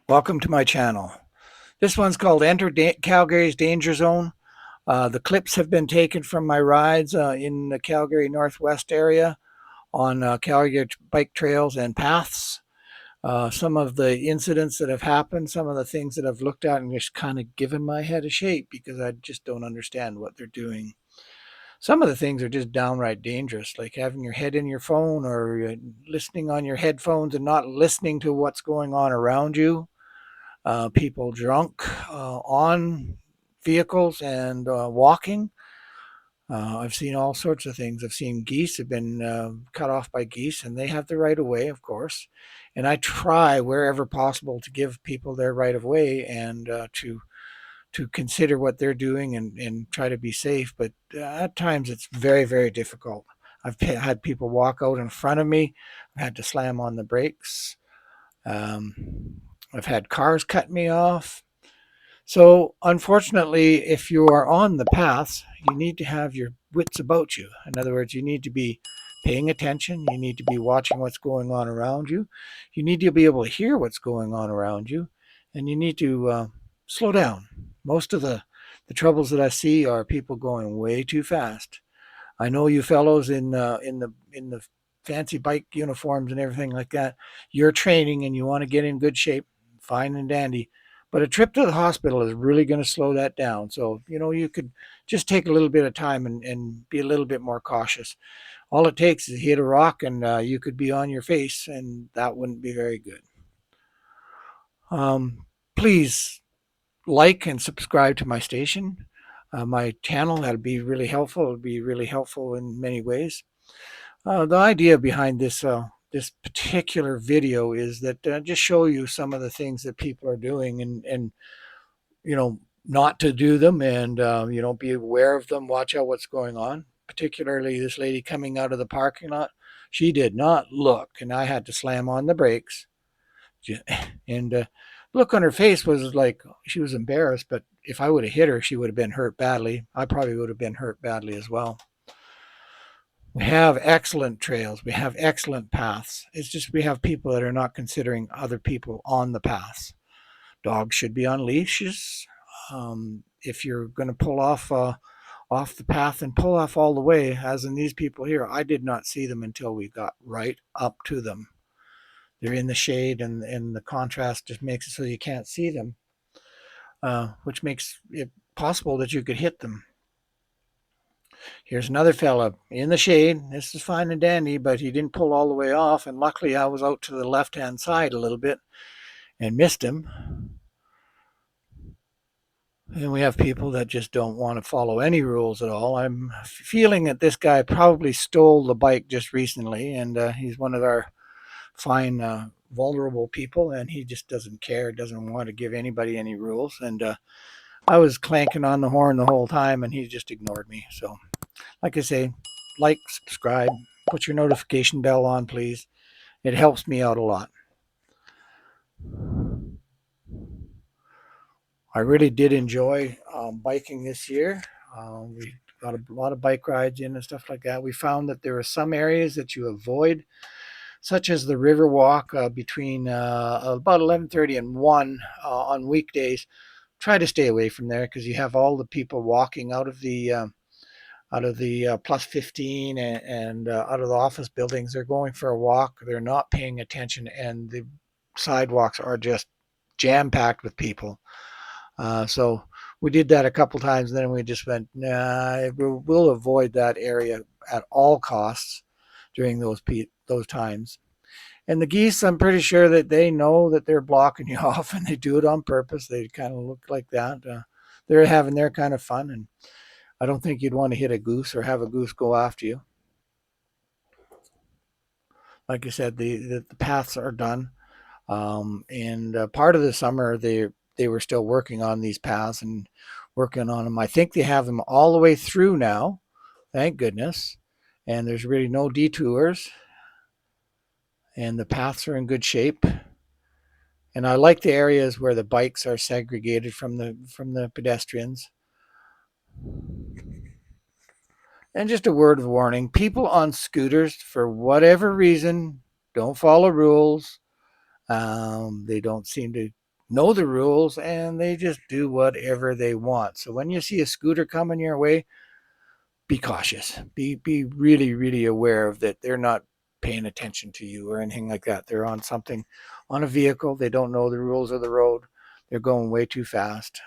Welcome to my channel. This one's called Enter Calgary's Danger Zone. The clips have been taken from my rides in the Calgary Northwest area on Calgary bike trails and paths. Some of the incidents that have happened, some of the things that I've looked at and just kind of given my head a shake because I just don't understand what they're doing. Some of the things are just downright dangerous, like having your head in your phone or listening on your headphones and not listening to what's going on around you. People drunk on vehicles and walking. I've seen all sorts of things. I've seen geese have been cut off by geese, and they have the right of way, of course. And I try wherever possible to give people their right of way and to consider what they're doing and try to be safe. But at times it's very, very difficult. I've had people walk out in front of me. I've had to slam on the brakes. Um, I've had cars cut me off. So, unfortunately, if you are on the paths, you need to have your wits about you. In other words, you need to be paying attention. You need to be watching what's going on around you. You need to be able to hear what's going on around you. And you need to slow down. Most of the troubles that I see are people going way too fast. I know you fellows in the fancy bike uniforms and everything like that. You're training and you want to get in good shape, fine and dandy. But a trip to the hospital is really going to slow that down. So, you could just take a little bit of time and be a little bit more cautious. All it takes is hit a rock and you could be on your face, and that wouldn't be very good. Please like and subscribe to my station, my channel. That'd be really helpful. It would be really helpful in many ways. The idea behind this particular video is that just show you some of the things that people are doing and not to do them and be aware of them. Watch out what's going on. Particularly this lady coming out of the parking lot, she did not look, and I had to slam on the brakes. And look on her face was like she was embarrassed. But if I would have hit her, she would have been hurt badly. I probably would have been hurt badly as well. We have excellent trails. We have excellent paths. It's just we have people that are not considering other people on the paths. Dogs should be on leashes. If you're going to pull off the path and pull off all the way, as in these people here, I did not see them until we got right up to them. They're in the shade, and the contrast just makes it so you can't see them, which makes it possible that you could hit them. Here's another fella in the shade. This is fine and dandy, but he didn't pull all the way off. And luckily, I was out to the left-hand side a little bit and missed him. And we have people that just don't want to follow any rules at all. I'm feeling that this guy probably stole the bike just recently, and he's one of our fine, vulnerable people, and he just doesn't care, doesn't want to give anybody any rules. And I was clanking on the horn the whole time, and he just ignored me. So, like I say, like, subscribe, put your notification bell on, please. It helps me out a lot. I really did enjoy biking this year. We got a lot of bike rides in and stuff like that. We found that there are some areas that you avoid, such as the river walk between about 11:30 and 1 on weekdays. Try to stay away from there because you have all the people walking out of the plus 15 and out of the office buildings. They're going for a walk. They're not paying attention, and the sidewalks are just jam packed with people. So we did that a couple times, and then we just went, nah, we'll avoid that area at all costs during those times. And the geese, I'm pretty sure that they know that they're blocking you off, and they do it on purpose. They kind of look like that. They're having their kind of fun, and I don't think you'd want to hit a goose or have a goose go after you. Like I said, the paths are done, and part of the summer they were still working on these paths and working on them. I think they have them all the way through now, thank goodness. And there's really no detours, and the paths are in good shape. And I like the areas where the bikes are segregated from the pedestrians. And just a word of warning, people on scooters, for whatever reason, don't follow rules. They don't seem to know the rules, and they just do whatever they want. So when you see a scooter coming your way, be cautious. Be really, really aware of that they're not paying attention to you or anything like that. They're on something, on a vehicle. They don't know the rules of the road. They're going way too fast.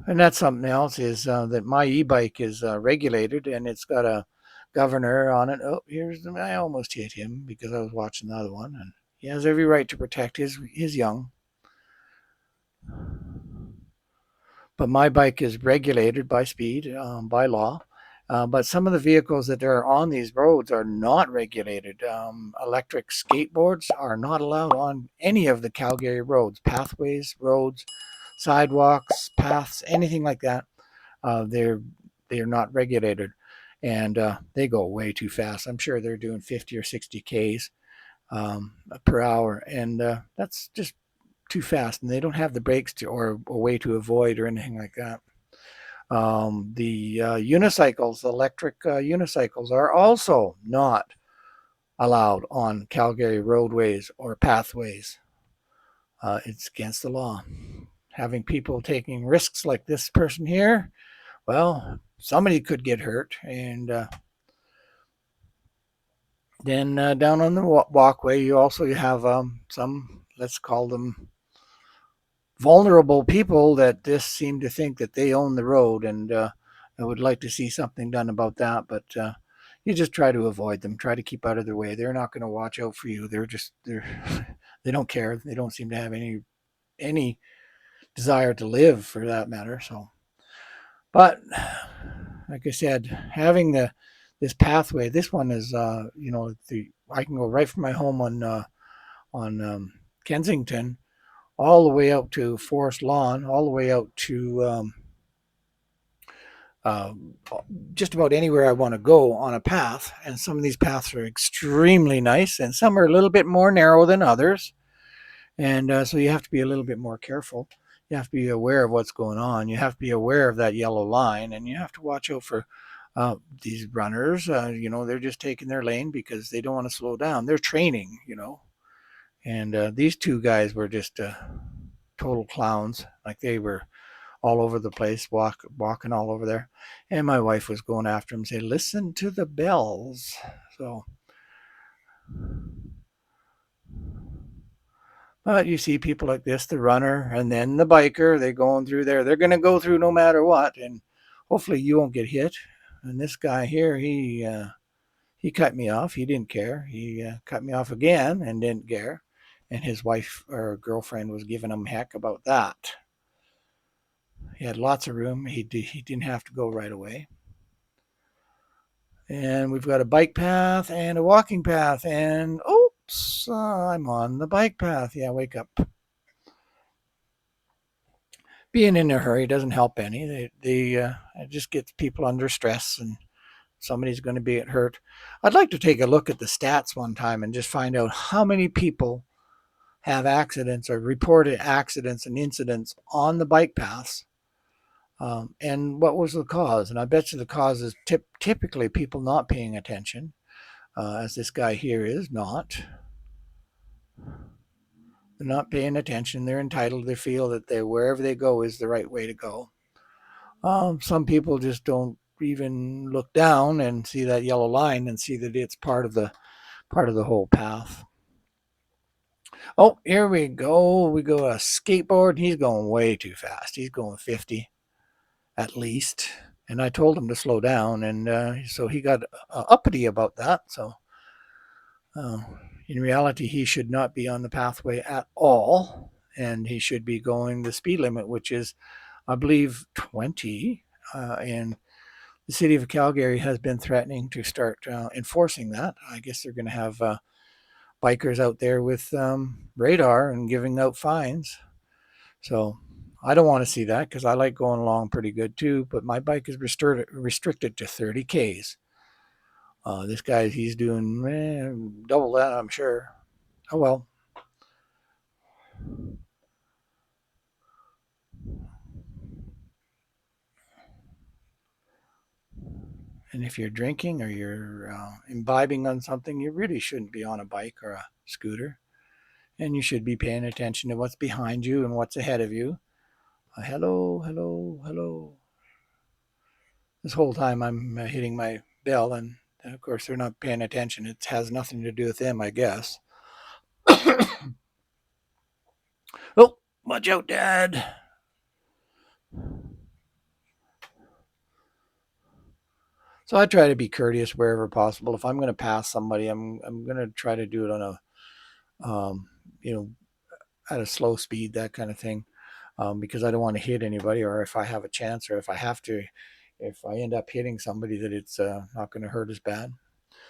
And that's something else is that my e-bike is regulated, and it's got a governor on it. Oh, I almost hit him because I was watching the other one, and he has every right to protect his young. But my bike is regulated by speed, by law. But some of the vehicles that are on these roads are not regulated. Electric skateboards are not allowed on any of the Calgary roads, pathways, roads, sidewalks, paths, anything like that. They're not regulated, and they go way too fast. I'm sure they're doing 50 or 60 k's per hour, and that's just too fast. And they don't have the brakes or a way to avoid or anything like that. The unicycles, electric unicycles, are also not allowed on Calgary roadways or pathways. It's against the law. Having people taking risks like this person here, well, somebody could get hurt. And then down on the walkway, you have some, let's call them vulnerable people that just seem to think that they own the road, and I would like to see something done about that. But you just try to avoid them, try to keep out of their way. They're not going to watch out for you. They're they don't care. They don't seem to have any desire to live, for that matter. So, but like I said, having this pathway, this one is I can go right from my home on Kensington all the way out to Forest Lawn, all the way out to uh, just about anywhere I want to go on a path. And some of these paths are extremely nice, and some are a little bit more narrow than others. And so you have to be a little bit more careful. You have to be aware of what's going on. You have to be aware of that yellow line, and you have to watch out for these runners. They're just taking their lane because they don't want to slow down. They're training. And these two guys were just total clowns. Like, they were all over the place, walking all over there. And my wife was going after him, saying, "Listen to the bells." So, but you see people like this, the runner and then the biker, they going through there. They're going to go through no matter what, and hopefully you won't get hit. And this guy here, he cut me off. He didn't care. He cut me off again and didn't care. And his wife or girlfriend was giving him heck about that. He had lots of room. He didn't have to go right away. And we've got a bike path and a walking path. And oops, I'm on the bike path. Yeah, wake up. Being in a hurry doesn't help any. It just gets people under stress, and somebody's going to be hurt. I'd like to take a look at the stats one time and just find out how many people have accidents or reported accidents and incidents on the bike paths. And what was the cause? And I bet you the cause is typically people not paying attention, as this guy here is not. They're not paying attention. They're entitled. They feel that wherever they go is the right way to go. Some people just don't even look down and see that yellow line and see that it's part of the whole path. Oh, here we go. We go a skateboard. He's going way too fast. He's going 50 at least. And I told him to slow down, and so he got uppity about that. So uh, in reality, he should not be on the pathway at all, and he should be going the speed limit, which is, I believe, 20. And the city of Calgary has been threatening to start enforcing that. I guess they're going to have bikers out there with radar and giving out fines. So I don't want to see that because I like going along pretty good too. But my bike is restricted to 30 Ks. This guy, he's doing double that, I'm sure. Oh well. And if you're drinking or you're imbibing on something, you really shouldn't be on a bike or a scooter. And you should be paying attention to what's behind you and what's ahead of you. Hello, hello, hello. This whole time I'm hitting my bell, and of course they're not paying attention. It has nothing to do with them, I guess. Oh, watch out, Dad. So I try to be courteous wherever possible. If I'm going to pass somebody, I'm going to try to do it on a you know, at a slow speed, that kind of thing, because I don't want to hit anybody, or if I have a chance, or if I have to, if I end up hitting somebody, that it's not going to hurt as bad.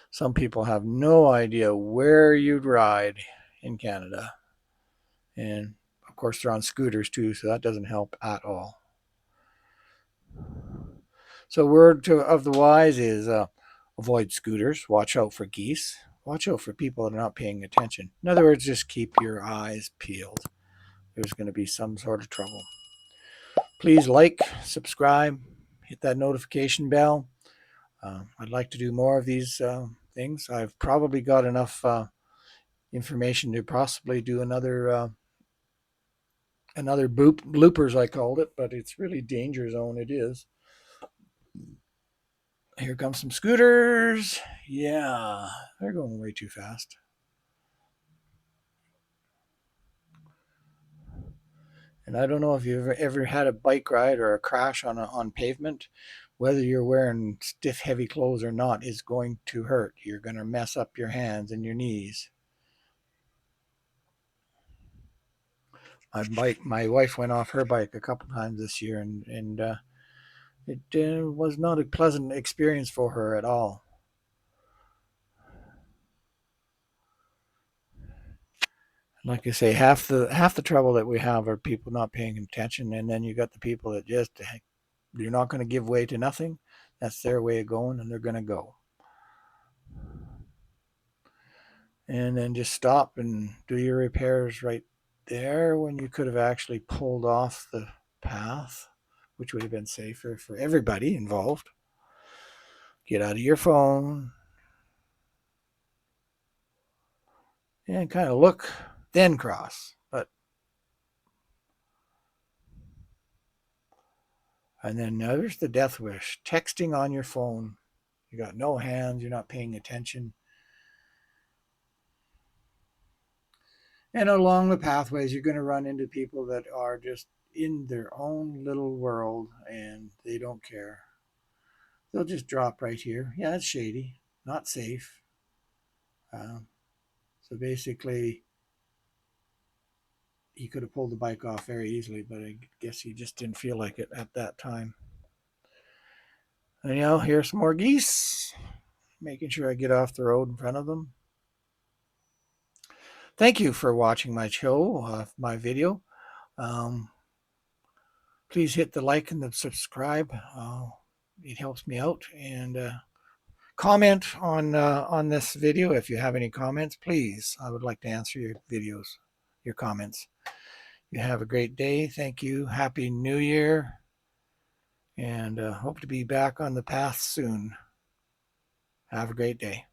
Some people have no idea where you'd ride in Canada, and of course they're on scooters too, so that doesn't help at all. So of the wise is avoid scooters, watch out for geese, watch out for people that are not paying attention. In other words, just keep your eyes peeled. There's going to be some sort of trouble. Please like, subscribe, hit that notification bell. I'd like to do more of these things. I've probably got enough information to possibly do another bloopers, I called it, but it's really danger zone. It is. Here come some scooters. Yeah, they're going way too fast. And I don't know if you've ever had a bike ride or a crash on pavement. Whether you're wearing stiff, heavy clothes or not is going to hurt. You're going to mess up your hands and your knees. My wife went off her bike a couple times this year, and it was not a pleasant experience for her at all. Like I say, half the trouble that we have are people not paying attention, and then you got the people that just you're not going to give way to nothing. That's their way of going, and they're going to go. And then just stop and do your repairs right there when you could have actually pulled off the path, which would have been safer for everybody involved. Get out of your phone and kind of look, then cross. And then there's the death wish, texting on your phone. You got no hands, you're not paying attention. And along the pathways, you're going to run into people that are just in their own little world and they don't care. They'll just drop right here. Yeah, it's shady, not safe. So basically, he could have pulled the bike off very easily, but I guess he just didn't feel like it at that time. And here's some more geese, making sure I get off the road in front of them. Thank you for watching my show, my video. Please hit the like and the subscribe. It helps me out. And comment on this video if you have any comments, please. I would like to answer your comments. You have a great day. Thank you. Happy New Year. And hope to be back on the path soon. Have a great day.